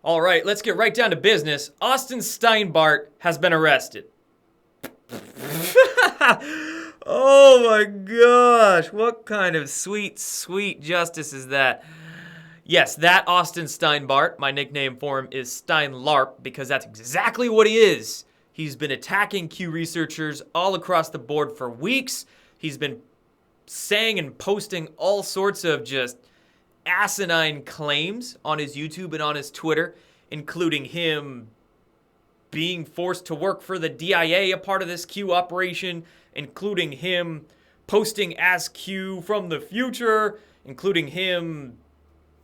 All right, let's get right down to business. Austin Steinbart has been arrested. Oh my gosh, what kind of sweet, sweet justice is that? Yes, that Austin Steinbart, my nickname for him is Steinlarp because that's exactly what he is. He's been attacking Q researchers all across the board for weeks. He's been saying and posting all sorts of just asinine claims on his YouTube and on his Twitter, including him being forced to work for the DIA, a part of this Q operation, including him posting as Q from the future, including him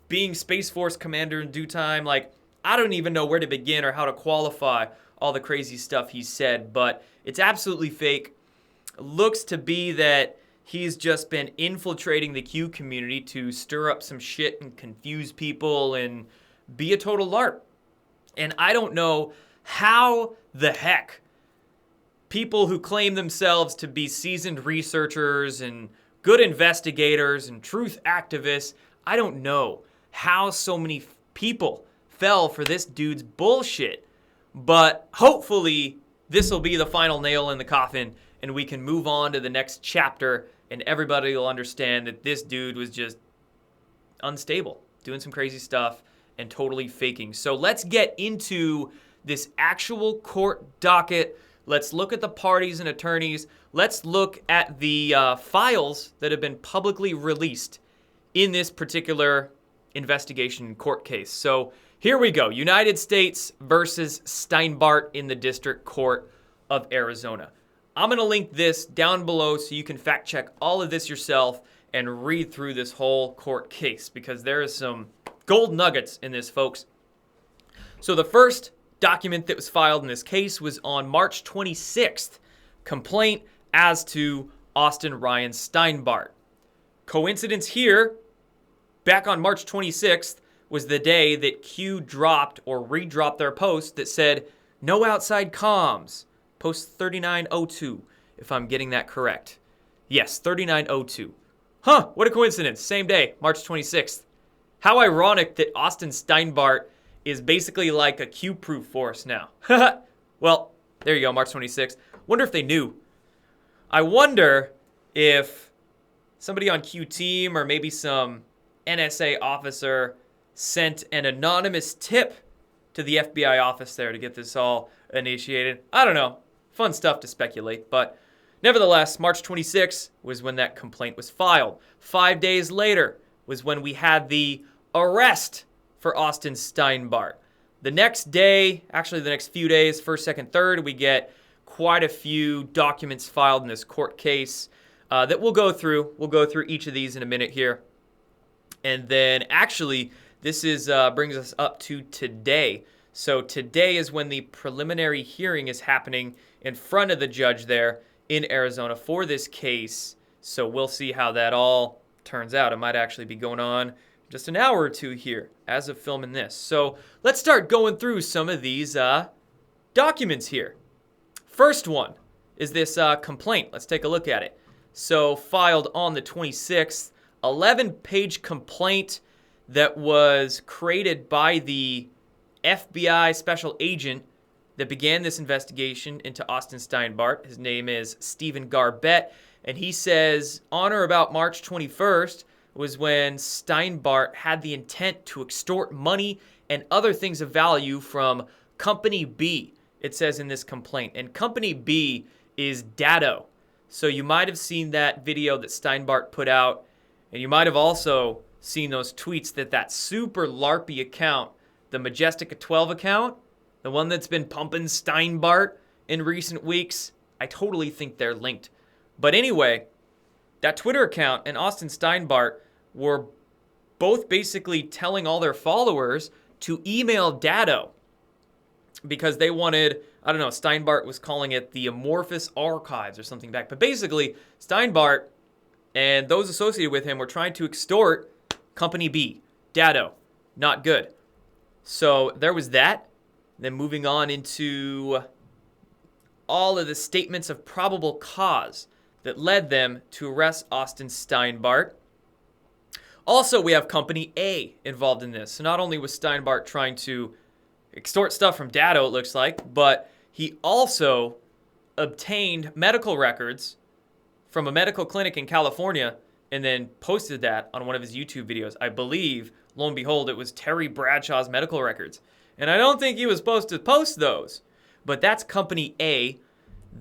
being Space Force commander in due time. Like, I don't even know where to begin or how to qualify all the crazy stuff he said, but it's absolutely fake. Looks to be that he's just been infiltrating the Q community to stir up some shit and confuse people and be a total LARP. And I don't know how the heck people who claim themselves to be seasoned researchers and good investigators and truth activists, I don't know how so many people fell for this dude's bullshit. But hopefully this will be the final nail in the coffin and we can move on to the next chapter and everybody will understand that this dude was just unstable, doing some crazy stuff and totally faking. So let's get into this actual court docket. Let's look at the parties and attorneys. Let's look at the files that have been publicly released in this particular investigation court case. So here we go. United States versus Steinbart in the District Court of Arizona. I'm going to link this down below so you can fact check all of this yourself and read through this whole court case because there is some gold nuggets in this, folks. So the first document that was filed in this case was on March 26th. Complaint as to Austin Ryan Steinbart. Coincidence here, back on March 26th was the day that Q dropped or redropped their post that said, no outside comms. Post 3902, if I'm getting that correct. Yes, 3902. Huh, what a coincidence. Same day, March 26th. How ironic that Austin Steinbart is basically like a Q-proof force now. Well, there you go, March 26th. Wonder if they knew. I wonder if somebody on Q team or maybe some NSA officer sent an anonymous tip to the FBI office there to get this all initiated. I don't know. Fun stuff to speculate, but nevertheless, March 26th was when that complaint was filed. 5 days later was when we had the arrest for Austin Steinbart. The next day, actually the next few days, first, second, third, we get quite a few documents filed in this court case that we'll go through. We'll go through each of these in a minute here. And then actually, this is brings us up to today. So today is when the preliminary hearing is happening in front of the judge there in Arizona for this case. So we'll see how that all turns out. It might actually be going on just an hour or two here as of filming this. So let's start going through some of these documents here. First one is this complaint. Let's take a look at it. So filed on the 26th, 11-page complaint that was created by the FBI special agent that began this investigation into Austin Steinbart. His name is Stephen Garbett, and he says on or about March 21st was when Steinbart had the intent to extort money and other things of value from Company B, it says in this complaint. And Company B is Datto. So you might have seen that video that Steinbart put out, and you might have also seen those tweets that super LARPy account, the Majestic 12 account, the one that's been pumping Steinbart in recent weeks, I totally think they're linked. But anyway, that Twitter account and Austin Steinbart were both basically telling all their followers to email Datto because they wanted, I don't know, Steinbart was calling it the amorphous archives or something back. But basically, Steinbart and those associated with him were trying to extort Company B, Datto. Not good. So there was that. Then moving on into all of the statements of probable cause that led them to arrest Austin Steinbart. Also, we have Company A involved in this. So not only was Steinbart trying to extort stuff from Dado, it looks like, but he also obtained medical records from a medical clinic in California and then posted that on one of his YouTube videos. I believe, lo and behold, it was Terry Bradshaw's medical records. And I don't think he was supposed to post those. But that's Company A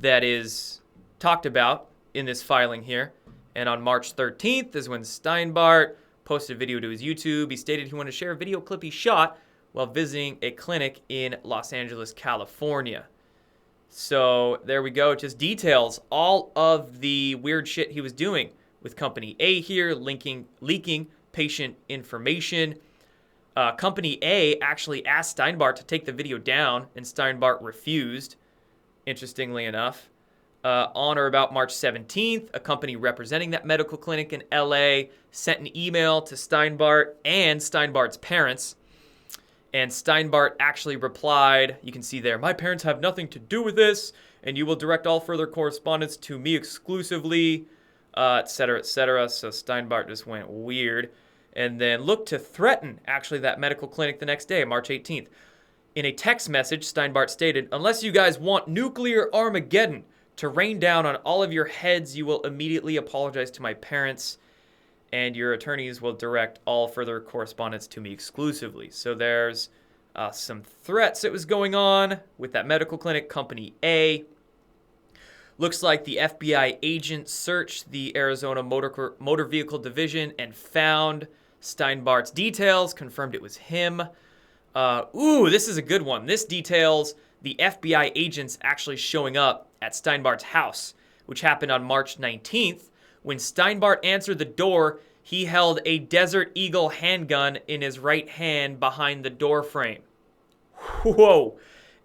that is talked about in this filing here. And on March 13th is when Steinbart posted a video to his YouTube. He stated he wanted to share a video clip he shot while visiting a clinic in Los Angeles, California. So there we go. It just details all of the weird shit he was doing with Company A here, leaking patient information. Company A actually asked Steinbart to take the video down, and Steinbart refused, interestingly enough. On or about March 17th, a company representing that medical clinic in LA sent an email to Steinbart and Steinbart's parents. And Steinbart actually replied, you can see there, "My parents have nothing to do with this, and you will direct all further correspondence to me exclusively," etc., etc. So Steinbart just went weird. And then looked to threaten, actually, that medical clinic the next day, March 18th. In a text message, Steinbart stated, "Unless you guys want nuclear Armageddon to rain down on all of your heads, you will immediately apologize to my parents, and your attorneys will direct all further correspondence to me exclusively." So there's some threats that was going on with that medical clinic, Company A. Looks like the FBI agent searched the Arizona Motor Vehicle Division and found Steinbart's details, confirmed it was him. This is a good one. This details the FBI agents actually showing up at Steinbart's house, which happened on March 19th. When Steinbart answered the door, he held a Desert Eagle handgun in his right hand behind the door frame. Whoa.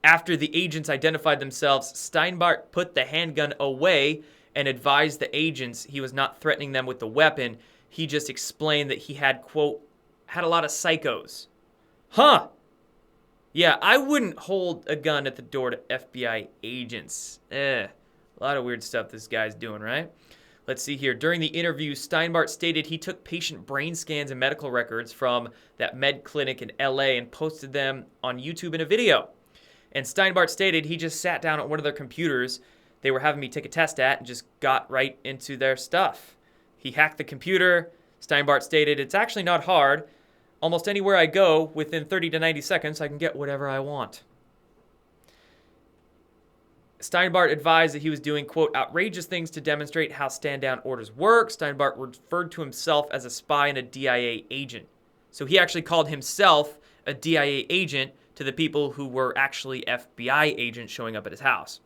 After the agents identified themselves, Steinbart put the handgun away and advised the agents he was not threatening them with the weapon. He just explained that he had, quote, had a lot of psychos. Huh. Yeah, I wouldn't hold a gun at the door to FBI agents. A lot of weird stuff this guy's doing, right? Let's see here. During the interview, Steinbart stated he took patient brain scans and medical records from that med clinic in LA and posted them on YouTube in a video. And Steinbart stated he just sat down at one of their computers they were having me take a test at and just got right into their stuff. He hacked the computer. Steinbart stated, "It's actually not hard. Almost anywhere I go, within 30 to 90 seconds, I can get whatever I want." Steinbart advised that he was doing, quote, "outrageous things to demonstrate how stand-down orders work." Steinbart referred to himself as a spy and a DIA agent. So he actually called himself a DIA agent to the people who were actually FBI agents showing up at his house.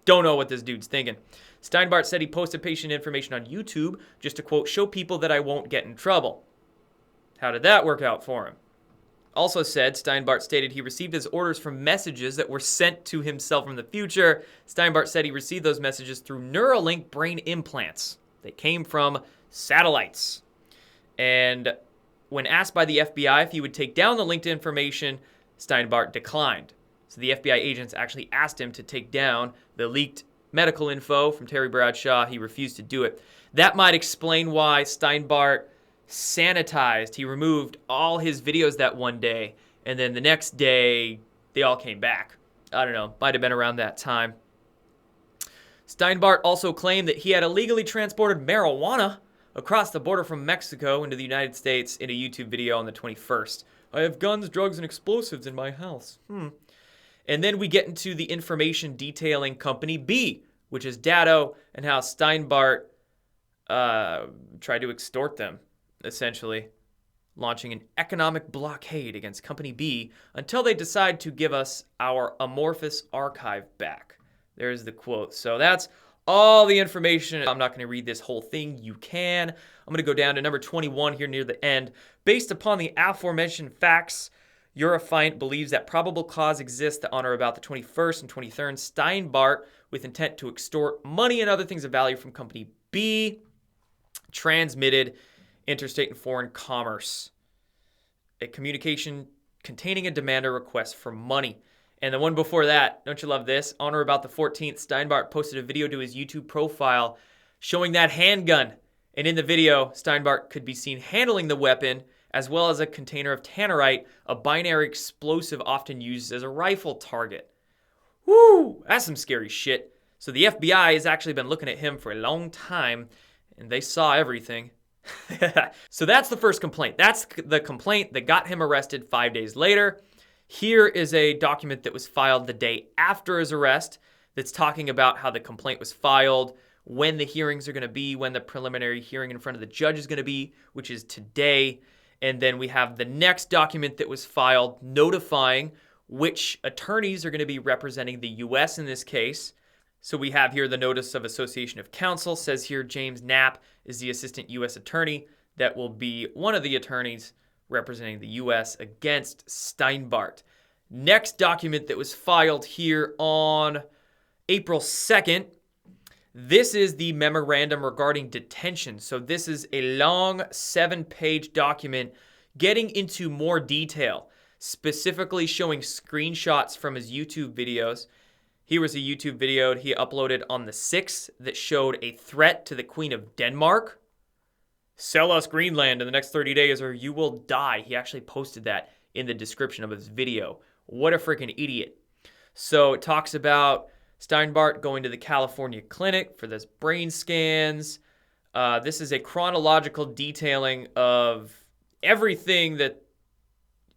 Don't know what this dude's thinking. Steinbart said he posted patient information on YouTube just to, quote, "show people that I won't get in trouble." How did that work out for him? Also said, Steinbart stated he received his orders from messages that were sent to himself from the future. Steinbart said he received those messages through Neuralink brain implants. They came from satellites. And when asked by the FBI if he would take down the linked information, Steinbart declined. So the FBI agents actually asked him to take down the leaked medical info from Terry Bradshaw. He refused to do it. That might explain why Steinbart sanitized. He removed all his videos that one day, and then the next day, they all came back. I don't know. Might have been around that time. Steinbart also claimed that he had illegally transported marijuana across the border from Mexico into the United States in a YouTube video on the 21st. "I have guns, drugs, and explosives in my house." And then we get into the information detailing Company B, which is Dado, and how Steinbart tried to extort them, essentially, launching an economic blockade against Company B until they decide to give us our amorphous archive back. There's the quote. So that's all the information. I'm not going to read this whole thing. You can. I'm going to go down to number 21 here near the end. Based upon the aforementioned facts, Eurofient believes that probable cause exists on or about the 21st and 23rd. Steinbart, with intent to extort money and other things of value from Company B, transmitted interstate and foreign commerce, a communication containing a demand or request for money. And the one before that, don't you love this? On or about the 14th, Steinbart posted a video to his YouTube profile showing that handgun. And in the video, Steinbart could be seen handling the weapon as well as a container of tannerite, a binary explosive often used as a rifle target. Woo! That's some scary shit. So the FBI has actually been looking at him for a long time, and they saw everything. So that's the first complaint. That's the complaint that got him arrested 5 days later. Here is a document that was filed the day after his arrest that's talking about how the complaint was filed, when the hearings are going to be, when the preliminary hearing in front of the judge is going to be, which is today. And then we have the next document that was filed notifying which attorneys are going to be representing the U.S. in this case. So we have here the Notice of Association of Counsel. Says here James Knapp is the Assistant U.S. Attorney that will be one of the attorneys representing the U.S. against Steinbart. Next document that was filed here on April 2nd. This is the memorandum regarding detention. So this is a long 7-page document getting into more detail, specifically showing screenshots from his YouTube videos. Here was a YouTube video he uploaded on the 6th that showed a threat to the Queen of Denmark. Sell us Greenland in the next 30 days or you will die. He actually posted that in the description of his video. What a freaking idiot. So it talks about Steinbart going to the California clinic for this brain scans. This is a chronological detailing of everything that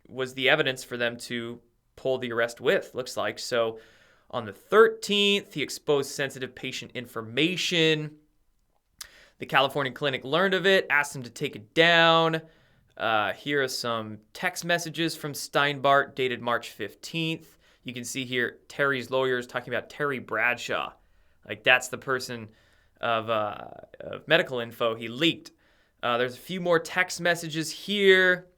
was the evidence for them to pull the arrest with, looks like. So on the 13th, he exposed sensitive patient information. The California clinic learned of it, asked him to take it down. Here are some text messages from Steinbart dated March 15th. You can see here Terry's lawyers talking about Terry Bradshaw. Like that's the person of medical info he leaked. There's a few more text messages here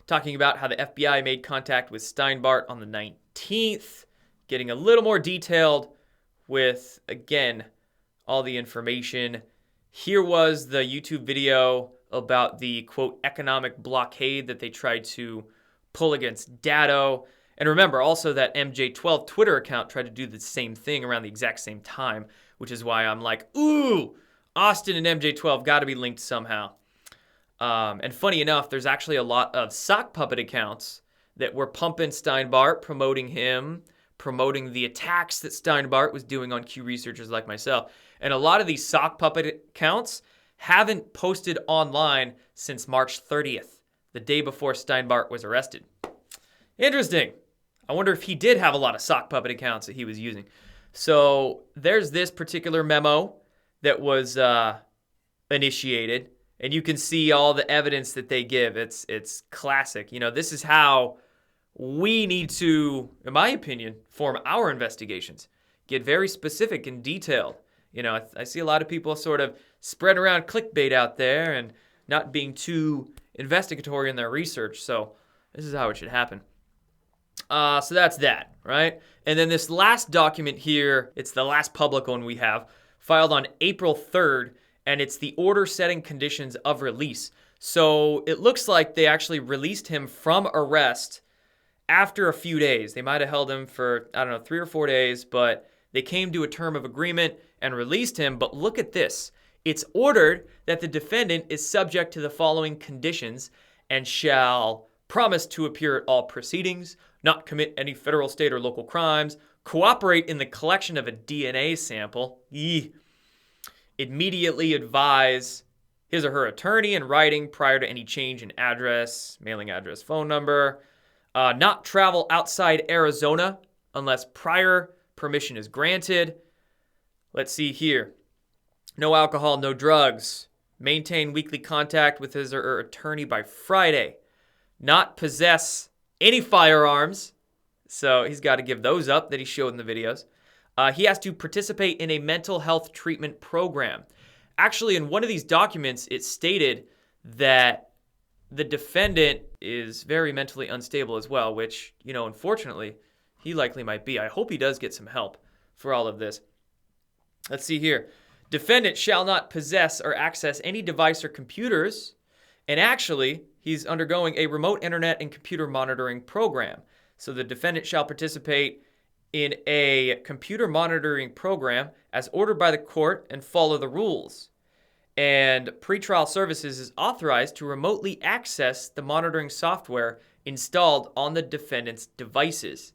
talking about how the FBI made contact with Steinbart on the 19th, getting a little more detailed with, again, all the information. Here was the YouTube video about the, quote, economic blockade that they tried to pull against Datto. And remember also that MJ12 Twitter account tried to do the same thing around the exact same time, which is why I'm like, ooh, Austin and MJ12 got to be linked somehow. And funny enough, there's actually a lot of sock puppet accounts that were pumping Steinbart, promoting him, promoting the attacks that Steinbart was doing on Q researchers like myself. And a lot of these sock puppet accounts haven't posted online since March 30th, the day before Steinbart was arrested. Interesting. I wonder if he did have a lot of sock puppet accounts that he was using. So there's this particular memo that was initiated, and you can see all the evidence that they give. It's classic. You know, this is how we need to, in my opinion, form our investigations. Get very specific and detailed. You know, I see a lot of people sort of spread around clickbait out there and not being too investigatory in their research. So this is how it should happen. So that's that, right? And then this last document here, it's the last public one we have, filed on April 3rd, and it's the order setting conditions of release. So it looks like they actually released him from arrest after a few days. They might have held him for, 3 or 4 days, but they came to a term of agreement and released him. But look at this. It's ordered that the defendant is subject to the following conditions and shall promise to appear at all proceedings, not commit any federal, state, or local crimes, cooperate in the collection of a DNA sample, immediately advise his or her attorney in writing prior to any change in address, mailing address, phone number, not travel outside Arizona unless prior permission is granted. Let's see here. No alcohol, no drugs. Maintain weekly contact with his or her attorney by Friday. Not possess any firearms. So he's got to give those up that he showed in the videos. He has to participate in a mental health treatment program. Actually, in one of these documents, it stated that the defendant is very mentally unstable as well, which, unfortunately, he likely might be. I hope he does get some help for all of this. Let's see here. Defendant shall not possess or access any device or computers. And actually, he's undergoing a remote internet and computer monitoring program. So the defendant shall participate in a computer monitoring program as ordered by the court and follow the rules. And pretrial services is authorized to remotely access the monitoring software installed on the defendant's devices.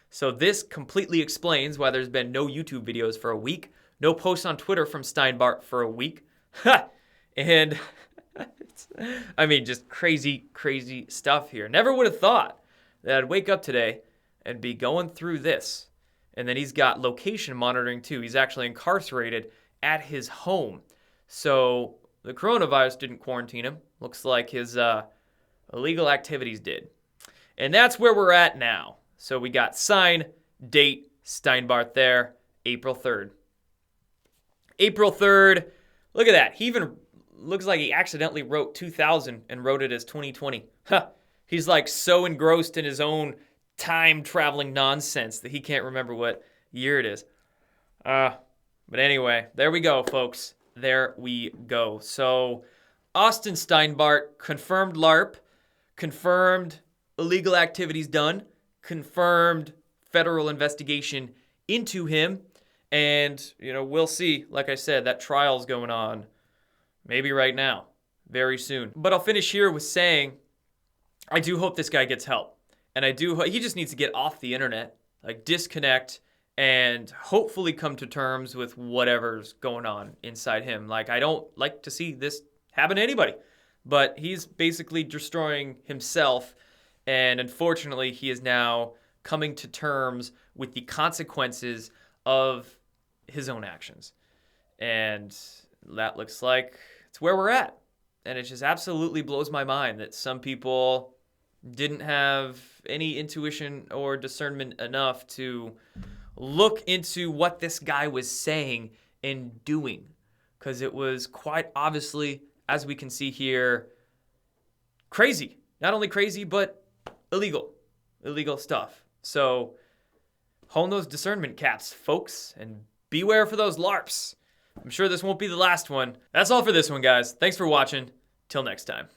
So this completely explains why there's been no YouTube videos for a week, no posts on Twitter from Steinbart for a week. And I mean, just crazy, crazy stuff here. Never would have thought that I'd wake up today and be going through this. And then he's got location monitoring too. He's actually incarcerated at his home. So the coronavirus didn't quarantine him. Looks like his illegal activities did. And that's where we're at now. So we got sign, date, Steinbart there, April 3rd. April 3rd, look at that. He even looks like he accidentally wrote 2000 and wrote it as 2020. Huh. He's like so engrossed in his own time-traveling nonsense that he can't remember what year it is. But anyway, there we go, folks. There we go. So Austin Steinbart, confirmed LARP, confirmed illegal activities done, confirmed federal investigation into him. And, we'll see. Like I said, that trial's going on maybe right now, very soon. But I'll finish here with saying I do hope this guy gets help. And he just needs to get off the internet, like disconnect, and hopefully come to terms with whatever's going on inside him. Like, I don't like to see this happen to anybody, but he's basically destroying himself. And unfortunately, he is now coming to terms with the consequences of his own actions. And that looks like it's where we're at. And it just absolutely blows my mind that some people didn't have any intuition or discernment enough to look into what this guy was saying and doing. Because it was quite obviously, as we can see here, crazy. Not only crazy, but illegal. Illegal stuff. So hone those discernment caps, folks, and beware for those LARPs. I'm sure this won't be the last one. That's all for this one, guys. Thanks for watching. Till next time.